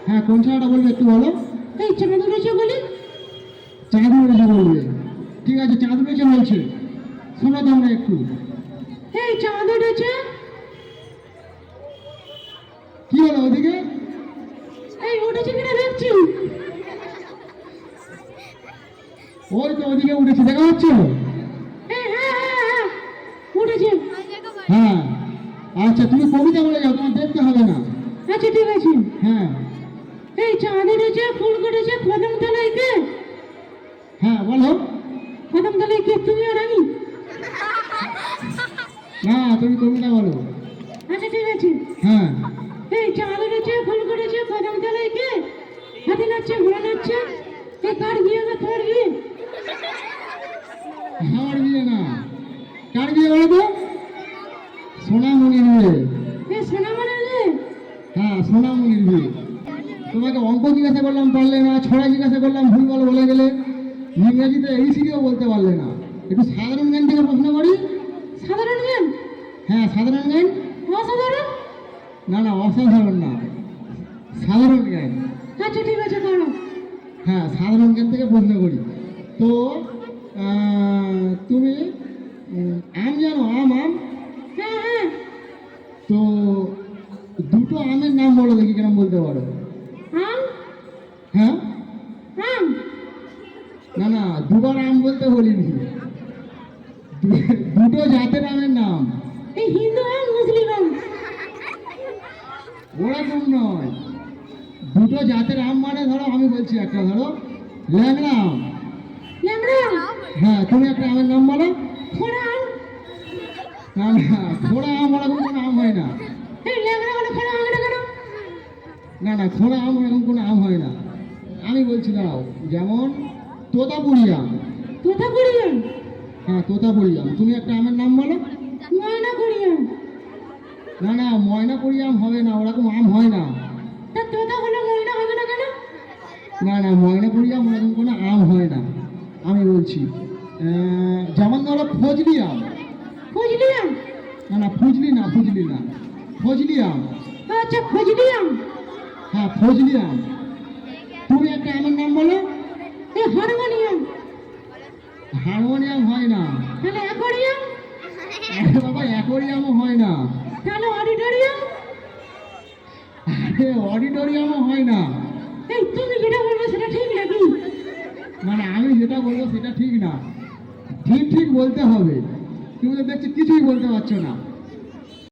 হ্যাঁ, কোন ছানাটা বলবে একটু বলো। এই চাঁদ উঠেছে বলি। চাঁদ উড়েছে বলবে। ঠিক আছে, চাঁদ উড়েছে বলছে, শোনো তোমরা একটু। এই চাঁদ উঠেছে। কি হলো ওদিকে? এই উঠেছে কিনা দেখছি। ওই তো ওদিকে উঠেছে, দেখা যাচ্ছে। হ্যাঁ হ্যাঁ হ্যাঁ হ্যাঁ উঠেছে। হ্যাঁ, আচ্ছা তুমি কবিতা বলে যাও, তোমার দেখতে হবে না। আচ্ছা ঠিক আছে। হ্যাঁ এই চাঁদ উঠেছে, ফুল ফুটেছে, কদম তলায় কে? হ্যাঁ বলো। কদম তলায় কে, তুমি আর আমি? না, তুমি কবিতা বলো। আচ্ছা ঠিক আছে। হ্যাঁ এই চাঁদ উঠেছে, ফুল ফুটেছে, কদম তলায় কে? হাতি নাচছে, ঘোড়া নাচছে। এই কার বিয়ে না তোর বিয়ে? আমার বিয়ে না। কার বিয়ে বলো তো? সোনামণির বিয়ে। এই সোনামানের বিয়ে। হ্যাঁ, সোনামণির বিয়ে। তোমাকে অঙ্ক জিজ্ঞাসা করলাম পারলে না, ছড়া জিজ্ঞাসা করলাম ভুলভাল বলে গেলে, ইংরেজিতে ABCDও বলতে পারলে না। একটু সাধারণ জ্ঞান থেকে প্রশ্ন করি। সাধারণ জ্ঞান? হ্যাঁ, সাধারণ জ্ঞান। অসাধারণ? না না, অসাধারণ না, সাধারণ জ্ঞান। আচ্ছা ঠিক আছে করো। হ্যাঁ, সাধারণ জ্ঞান থেকে প্রশ্ন করি। তো তুমি আম জানো? আম আম হ্যাঁ হ্যাঁ। তো দুটো আমের নাম বলো দেখি, কেরম বলতে পারো। আম হ্যাঁ, আম। না না, দুবার আম বলতে বলিনি, দুটো জাতের আমের নাম। এই হিন্দু আম, মুসলিম আম। ওরকম নয়, দুটো জাতের আম মানে ধরো আমি বলছি একটা, ধরো ল্যাংড়া আম। ল্যাংড়া আম। হ্যাঁ, তুমি একটা আমের নাম বলো। খোড়া আম। না না, খোড়া আম ওরকম কোনো আম হয় না। এই ল্যাংড়া বলে খোড়া আম কেন? না না, খোড়া আম ওরকম কোনো আম হয় না। আমি বলছি দাও, যেমন তোতাপুরি আম। তোতাপুরি আম। হ্যাঁ, তোতাপুরি আম। তুমি একটা আমের নাম বলো। ময়নাগুড়ি আম। না না, ময়নাপুরি আম হবে না, ওরকম আম হয় না। তা তোতা হলে ময়না হবে না কেন? না না, ময়নাপুরি আম ওরকম কোনো আম হয় না। আমি বলছি যেমন ধরো ফজলি আম। ফজলি আম। না না, ফুজলি না, ফুজলি না, ফজলি আম। আচ্ছা ফজলি আম। হ্যাঁ, ফজলি আম। তুমি একটা আমের নাম বলো। এই হারমোনিয়াম। হারমোনিয়াম হয় না। তাহলে অ্যাকোয়ারিয়াম। আরে বাবা, অ্যাকোয়ারিয়ামও হয় না। তাহলে অডিটোরিয়াম। আরে অডিটোরিয়ামও হয় না। এই তুমি যেটা বলবে সেটা ঠিক নাকি? মানে আমি যেটা বলবো সেটা ঠিক না, ঠিক ঠিক বলতে হবে। তুমি তো দেখছি কিছুই বলতে পারছো না।